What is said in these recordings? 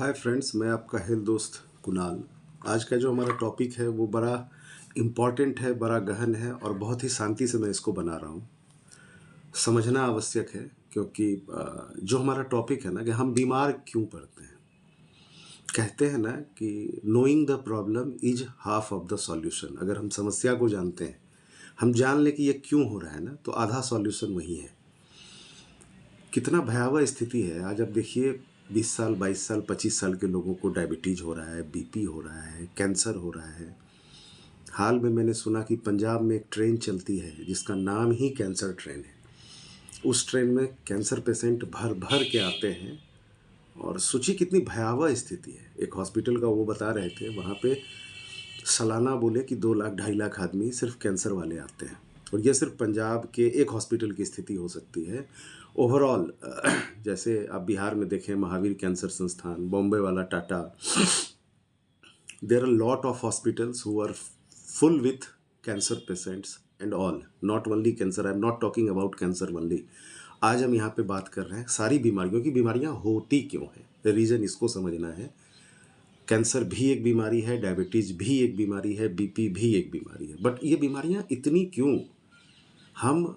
Hi friends, मैं आपका health दोस्त कुणाल। आज का जो हमारा टॉपिक है वो बड़ा इम्पॉर्टेंट है, बड़ा गहन है और बहुत ही शांति से मैं इसको बना रहा हूँ। समझना आवश्यक है क्योंकि जो हमारा टॉपिक है ना कि हम बीमार क्यों पड़ते हैं। कहते हैं ना कि knowing the problem is half of the solution. अगर हम समस्या को जानते हैं, हम जान लें कि ये क्यों हो रहा है ना, तो आधा सॉल्यूशन वही है। कितना भयावह स्थिति है। आज आप देखिए 20 साल 22 साल 25 साल के लोगों को डायबिटीज़ हो रहा है, बीपी हो रहा है, कैंसर हो रहा है। हाल में मैंने सुना कि पंजाब में एक ट्रेन चलती है जिसका नाम ही कैंसर ट्रेन है। उस ट्रेन में कैंसर पेशेंट भर भर के आते हैं और सोचिए कितनी भयावह स्थिति है। एक हॉस्पिटल का वो बता रहे थे, वहाँ पे सालाना बोले कि 2 लाख 2.5 लाख आदमी सिर्फ कैंसर वाले आते हैं। और ये सिर्फ पंजाब के एक हॉस्पिटल की स्थिति हो सकती है। ओवरऑल जैसे आप बिहार में देखें, महावीर कैंसर संस्थान, बॉम्बे वाला Tata, there are lot of hospitals who are full with cancer patients and all, not only cancer. I am not talking about cancer only. आज हम यहाँ पे बात कर रहे हैं सारी बीमारियों की। बीमारियाँ होती क्यों हैं, रीज़न इसको समझना है। कैंसर भी एक बीमारी है, डायबिटीज़ भी एक बीमारी है, बीपी भी एक बीमारी है। बट ये बीमारियां इतनी क्यों? हम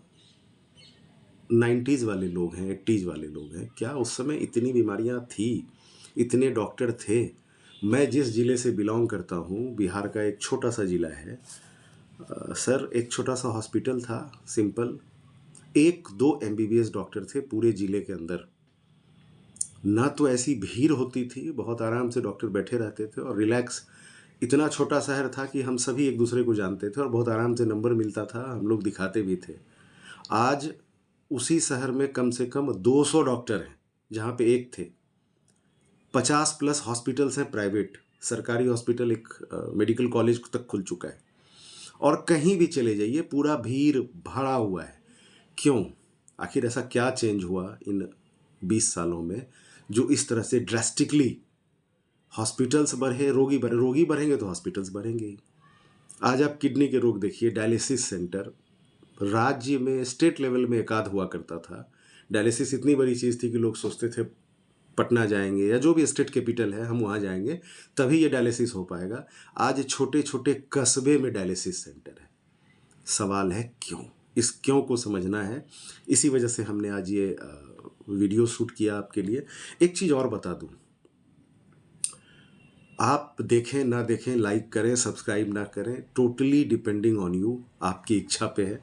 90s वाले लोग हैं, 80s वाले लोग हैं, क्या उस समय इतनी बीमारियां थी, इतने डॉक्टर थे? मैं जिस ज़िले से बिलोंग करता हूँ, बिहार का एक छोटा सा ज़िला है। सर, एक छोटा सा हॉस्पिटल था, सिंपल, 1-2 MBBS डॉक्टर थे पूरे ज़िले के अंदर। ना तो ऐसी भीड़ होती थी, बहुत आराम से डॉक्टर बैठे रहते थे और रिलैक्स। इतना छोटा शहर था कि हम सभी एक दूसरे को जानते थे और बहुत आराम से नंबर मिलता था, हम लोग दिखाते भी थे। आज उसी शहर में कम से कम 200 डॉक्टर हैं, जहाँ पे एक थे। 50 प्लस हॉस्पिटल्स हैं प्राइवेट। सरकारी हॉस्पिटल, एक मेडिकल कॉलेज तक खुल चुका है। और कहीं भी चले जाइए पूरा भीड़ भरा हुआ है। क्यों? आखिर ऐसा क्या चेंज हुआ इन 20 सालों में जो इस तरह से ड्रास्टिकली हॉस्पिटल्स बढ़े, रोगी बढ़ेंगे तो हॉस्पिटल्स बढ़ेंगे ही। आज आप किडनी के रोग देखिए, डायलिसिस सेंटर राज्य में, स्टेट लेवल में एकाध हुआ करता था। डायलिसिस इतनी बड़ी चीज़ थी कि लोग सोचते थे पटना जाएंगे या जो भी स्टेट कैपिटल है हम वहाँ जाएंगे तभी ये डायलिसिस हो पाएगा। आज छोटे छोटे कस्बे में डायलिसिस सेंटर है। सवाल है क्यों? इस क्यों को समझना है। इसी वजह से हमने आज ये वीडियो शूट किया आपके लिए। एक चीज़ और बता दूँ, आप देखें ना देखें, लाइक करें सब्सक्राइब ना करें, टोटली डिपेंडिंग ऑन यू, आपकी इच्छा पे है।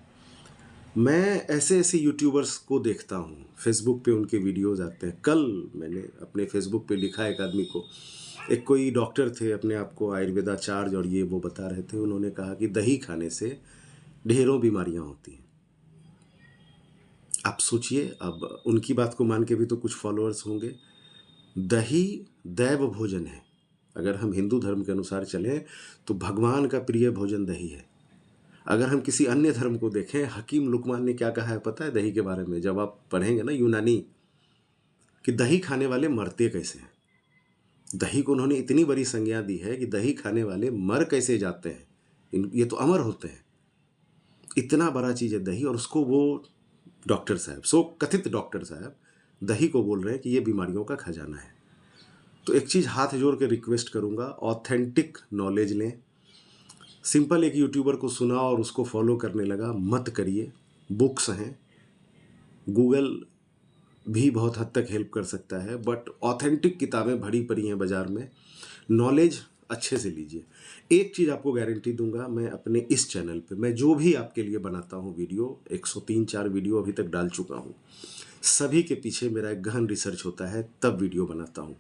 मैं ऐसे ऐसे यूट्यूबर्स को देखता हूँ, फेसबुक पे उनके वीडियोस आते हैं। कल मैंने अपने फेसबुक पे लिखा एक आदमी को, एक कोई डॉक्टर थे, अपने आप को आयुर्वेदाचार्य और ये वो बता रहे थे। उन्होंने कहा कि दही खाने से ढेरों बीमारियां होती हैं। आप सोचिए, अब उनकी बात को मान के भी तो कुछ फॉलोअर्स होंगे। दही दैव भोजन है। अगर हम हिंदू धर्म के अनुसार चलें तो भगवान का प्रिय भोजन दही है। अगर हम किसी अन्य धर्म को देखें, हकीम लुकमान ने क्या कहा है पता है दही के बारे में? जब आप पढ़ेंगे ना यूनानी, कि दही खाने वाले मरते कैसे हैं। दही को उन्होंने इतनी बड़ी संज्ञा दी है कि दही खाने वाले मर कैसे जाते हैं, ये तो अमर होते हैं। इतना बड़ा चीज़ है दही, और उसको वो डॉक्टर साहब, सो कथित डॉक्टर साहब, दही को बोल रहे हैं कि ये बीमारियों का खजाना है। तो एक चीज़ हाथ जोड़ के रिक्वेस्ट करूँगा, ऑथेंटिक नॉलेज लें। सिंपल एक यूट्यूबर को सुना और उसको फॉलो करने लगा, मत करिए। बुक्स हैं, गूगल भी बहुत हद तक हेल्प कर सकता है, बट ऑथेंटिक किताबें भरी पड़ी हैं बाज़ार में। नॉलेज अच्छे से लीजिए। एक चीज़ आपको गारंटी दूंगा, मैं अपने इस चैनल पे मैं जो भी आपके लिए बनाता हूँ वीडियो, 103-4 वीडियो अभी तक डाल चुका हूँ, सभी के पीछे मेरा एक गहन रिसर्च होता है, तब वीडियो बनाता हूँ।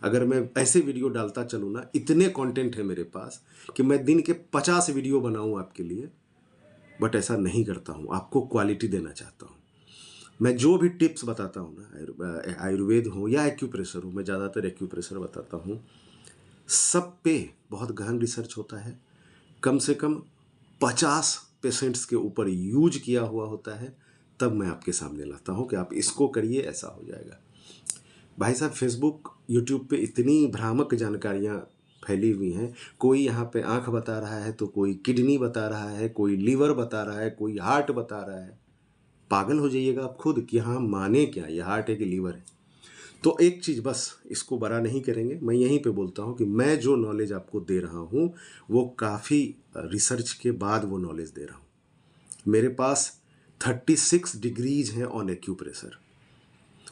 अगर मैं ऐसे वीडियो डालता चलूँ ना, इतने कंटेंट है मेरे पास कि मैं दिन के 50 वीडियो बनाऊँ आपके लिए, बट ऐसा नहीं करता हूँ। आपको क्वालिटी देना चाहता हूँ। मैं जो भी टिप्स बताता हूँ ना, आयुर्वेद हो या एक्यूप्रेशर हो, मैं ज़्यादातर एक्यूप्रेशर बताता हूँ, सब पे बहुत गहन रिसर्च होता है। कम से कम 50 पेशेंट्स के ऊपर यूज किया हुआ होता है, तब मैं आपके सामने लाता हूँ कि आप इसको करिए, ऐसा हो जाएगा। भाई साहब, फेसबुक यूट्यूब पे इतनी भ्रामक जानकारियाँ फैली हुई हैं। कोई यहाँ पे आँख बता रहा है तो कोई किडनी बता रहा है, कोई लीवर बता रहा है, कोई हार्ट बता रहा है। पागल हो जाइएगा आप खुद कि हाँ माने क्या, ये हार्ट है कि लीवर है। तो एक चीज़ बस, इसको बड़ा नहीं करेंगे, मैं यहीं पे बोलता हूँ कि मैं जो नॉलेज आपको दे रहा हूँ वो काफ़ी रिसर्च के बाद वो नॉलेज दे रहा हूँ। मेरे पास 36 डिग्रीज हैं ऑन एक्यूप्रेशर,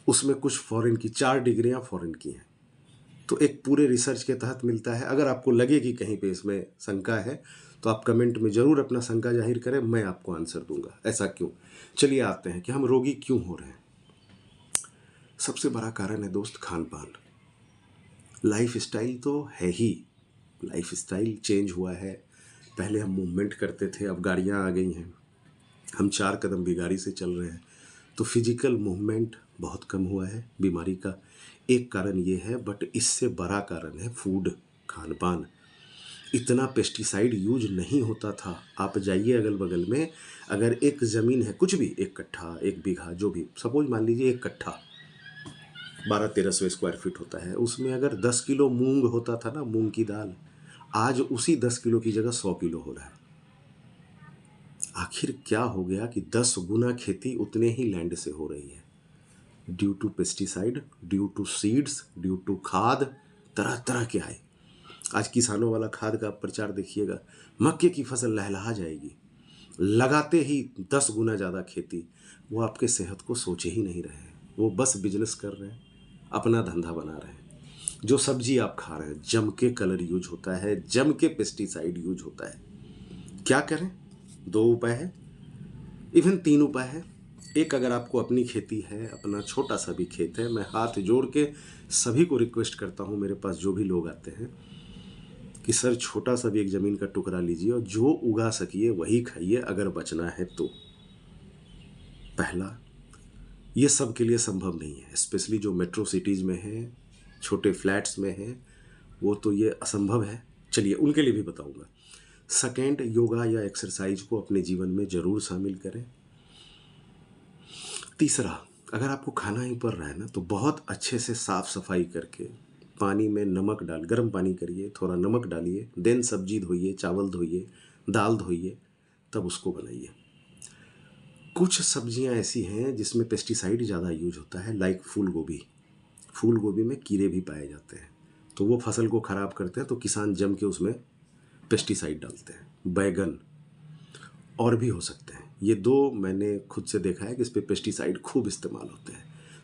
उसमें कुछ फॉरेन की 4 डिग्रियाँ फॉरेन की हैं। तो एक पूरे रिसर्च के तहत मिलता है। अगर आपको लगे कि कहीं पे इसमें शंका है तो आप कमेंट में ज़रूर अपना शंका जाहिर करें, मैं आपको आंसर दूंगा ऐसा क्यों। चलिए आते हैं कि हम रोगी क्यों हो रहे हैं। सबसे बड़ा कारण है दोस्त खान पान। लाइफ स्टाइल तो है ही, लाइफ स्टाइल चेंज हुआ है। पहले हम मूवमेंट करते थे, अब गाड़ियाँ आ गई हैं, हम 4 कदम भी गाड़ी से चल रहे हैं, तो फिजिकल मूवमेंट बहुत कम हुआ है। बीमारी का एक कारण ये है, बट इससे बड़ा कारण है फूड, खान पान। इतना पेस्टिसाइड यूज नहीं होता था। आप जाइए अगल बगल में, अगर एक ज़मीन है कुछ भी, 1 कट्ठा 1 बीघा जो भी, सपोज मान लीजिए 1 कट्ठा 1200-1300 स्क्वायर फीट होता है, उसमें अगर 10 किलो मूंग होता था ना, मूंग की दाल, आज उसी 10 किलो की जगह 100 किलो हो रहा है। आखिर क्या हो गया कि 10 गुना खेती उतने ही लैंड से हो रही है, due to pesticide, due to seeds, due to खाद, तरह तरह के आए। आज किसानों वाला खाद का प्रचार देखिएगा, मक्के की फसल लहलहा जाएगी, लगाते ही 10 गुना ज़्यादा खेती। वो आपके सेहत को सोचे ही नहीं रहे हैं, वो बस बिजनेस कर रहे हैं, अपना धंधा बना रहे हैं। जो सब्जी आप खा रहे हैं, जम के कलर यूज होता है, जम के पेस्टिसाइड यूज होता है। क्या करें? 2 उपाय है, इवन 3 उपाय है। एक, अगर आपको अपनी खेती है, अपना छोटा सा भी खेत है, मैं हाथ जोड़ के सभी को रिक्वेस्ट करता हूँ, मेरे पास जो भी लोग आते हैं, कि सर छोटा सा भी एक ज़मीन का टुकड़ा लीजिए और जो उगा सकिए वही खाइए, अगर बचना है तो। पहला, ये सब के लिए संभव नहीं है, स्पेशली जो मेट्रो सिटीज़ में है, छोटे फ्लैट्स में है, वो तो ये असंभव है। चलिए उनके लिए भी बताऊंगा। सेकेंड, योगा या एक्सरसाइज को अपने जीवन में ज़रूर शामिल करें। तीसरा, अगर आपको खाना ही पड़ रहा है ना, तो बहुत अच्छे से साफ़ सफाई करके पानी में नमक डाल, गर्म पानी करिए, थोड़ा नमक डालिए, देन सब्जी धोइए, चावल धोइए, दाल धोइए, तब उसको बनाइए। कुछ सब्जियां ऐसी हैं जिसमें पेस्टिसाइड ज़्यादा यूज होता है, लाइक फूल गोभी। फूल गोभी में कीड़े भी पाए जाते हैं, तो वो फसल को ख़राब करते हैं, तो किसान जम के उसमें पेस्टिसाइड डालते हैं। बैगन और भी हो सकते हैं, ये 2 मैंने खुद से देखा है कि इस पर पेस्टिसाइड खूब इस्तेमाल होते हैं।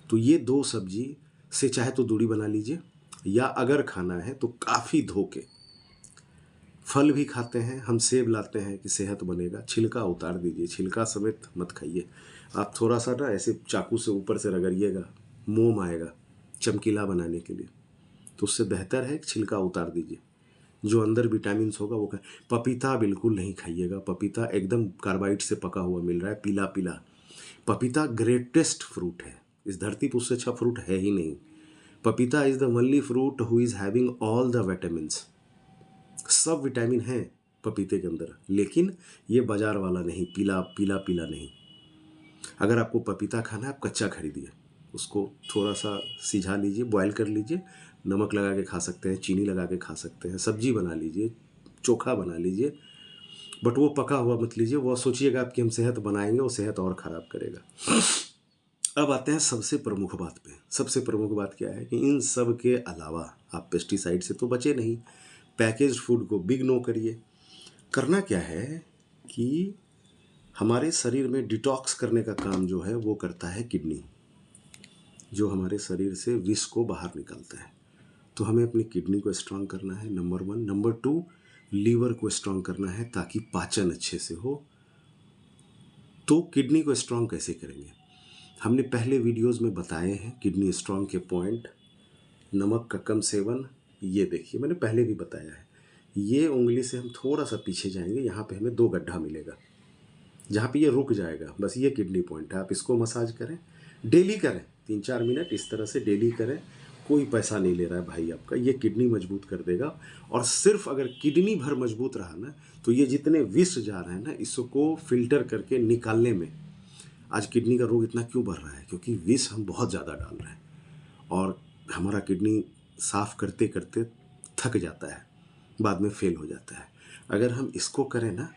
तो ये 2 सब्जी से चाहे तो दूरी बना लीजिए, या अगर खाना है तो काफ़ी धो के। फल भी खाते हैं हम, सेब लाते हैं कि सेहत बनेगा, छिलका उतार दीजिए, छिलका समेत मत खाइए। आप थोड़ा सा ना ऐसे चाकू से ऊपर से रगड़िएगा, मोम आएगा चमकीला बनाने के लिए, तो उससे बेहतर है कि छिलका उतार दीजिए, जो अंदर विटामिन्स होगा वो खाए। पपीता बिल्कुल नहीं खाइएगा, पपीता एकदम कार्बाइड से पका हुआ मिल रहा है, पीला पीला। पपीता ग्रेटेस्ट फ्रूट है इस धरती पर, उससे अच्छा फ्रूट है ही नहीं। पपीता is the only fruit who is having all the vitamins. सब विटामिन हैं पपीते के अंदर, लेकिन ये बाजार वाला नहीं, पीला पीला पीला नहीं। अगर आपको पपीता खाना है, आप कच्चा खरीदिए, उसको थोड़ा सा सिझा लीजिए, बॉयल कर लीजिए, नमक लगा के खा सकते हैं, चीनी लगा के खा सकते हैं, सब्जी बना लीजिए, चोखा बना लीजिए, बट वो पका हुआ मत लीजिए, वो सोचिएगा आपकी हम सेहत बनाएंगे, वो सेहत और ख़राब करेगा। अब आते हैं सबसे प्रमुख बात पे। सबसे प्रमुख बात क्या है कि इन सब के अलावा आप पेस्टिसाइड से तो बचे नहीं, पैकेज्ड फूड को बिग नो करिए। करना क्या है कि हमारे शरीर में डिटॉक्स करने का काम जो है वो करता है किडनी, जो हमारे शरीर से विष को बाहर निकालता है। तो हमें अपनी किडनी को स्ट्रांग करना है, नंबर 1। नंबर 2, लीवर को स्ट्रांग करना है ताकि पाचन अच्छे से हो। तो किडनी को स्ट्रांग कैसे करेंगे, हमने पहले वीडियोस में बताए हैं किडनी स्ट्रांग के पॉइंट। नमक का कम सेवन, ये देखिए मैंने पहले भी बताया है। ये उंगली से हम थोड़ा सा पीछे जाएंगे, यहाँ पे हमें 2 गड्ढा मिलेगा, जहाँ पे ये रुक जाएगा, बस ये किडनी पॉइंट है। आप इसको मसाज करें, डेली करें, 3-4 मिनट इस तरह से डेली करें। कोई पैसा नहीं ले रहा है भाई आपका, ये किडनी मजबूत कर देगा। और सिर्फ अगर किडनी भर मजबूत रहा ना, तो ये जितने विष जा रहे हैं ना, इसको फिल्टर करके निकालने में, आज किडनी का रोग इतना क्यों बढ़ रहा है, क्योंकि विष हम बहुत ज़्यादा डाल रहे हैं, और हमारा किडनी साफ़ करते करते थक जाता है, बाद में फेल हो जाता है। अगर हम इसको करें ना,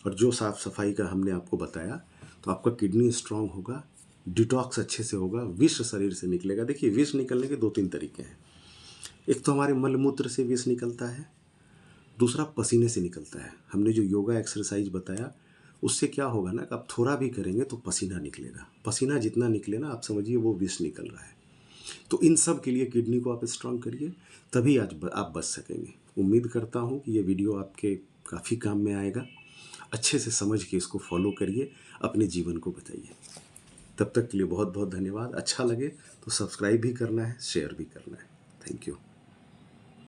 और जो साफ़ सफाई का हमने आपको बताया, तो आपका किडनी स्ट्रांग होगा, डिटॉक्स अच्छे से होगा, विष शरीर से निकलेगा। देखिए विष निकलने के 2-3 तरीके हैं। एक तो हमारे मलमूत्र से विष निकलता है, दूसरा पसीने से निकलता है। हमने जो योगा एक्सरसाइज बताया उससे क्या होगा ना कि आप थोड़ा भी करेंगे तो पसीना निकलेगा। पसीना जितना निकले ना आप समझिए वो विष निकल रहा है। तो इन सब के लिए किडनी को आप स्ट्रांग करिए, तभी आज आप बच सकेंगे। उम्मीद करता हूँ कि ये वीडियो आपके काफ़ी काम में आएगा। अच्छे से समझ के इसको फॉलो करिए, अपने जीवन को बताइए। तब तक के लिए बहुत बहुत धन्यवाद। अच्छा लगे तो सब्सक्राइब भी करना है, शेयर भी करना है। Thank you.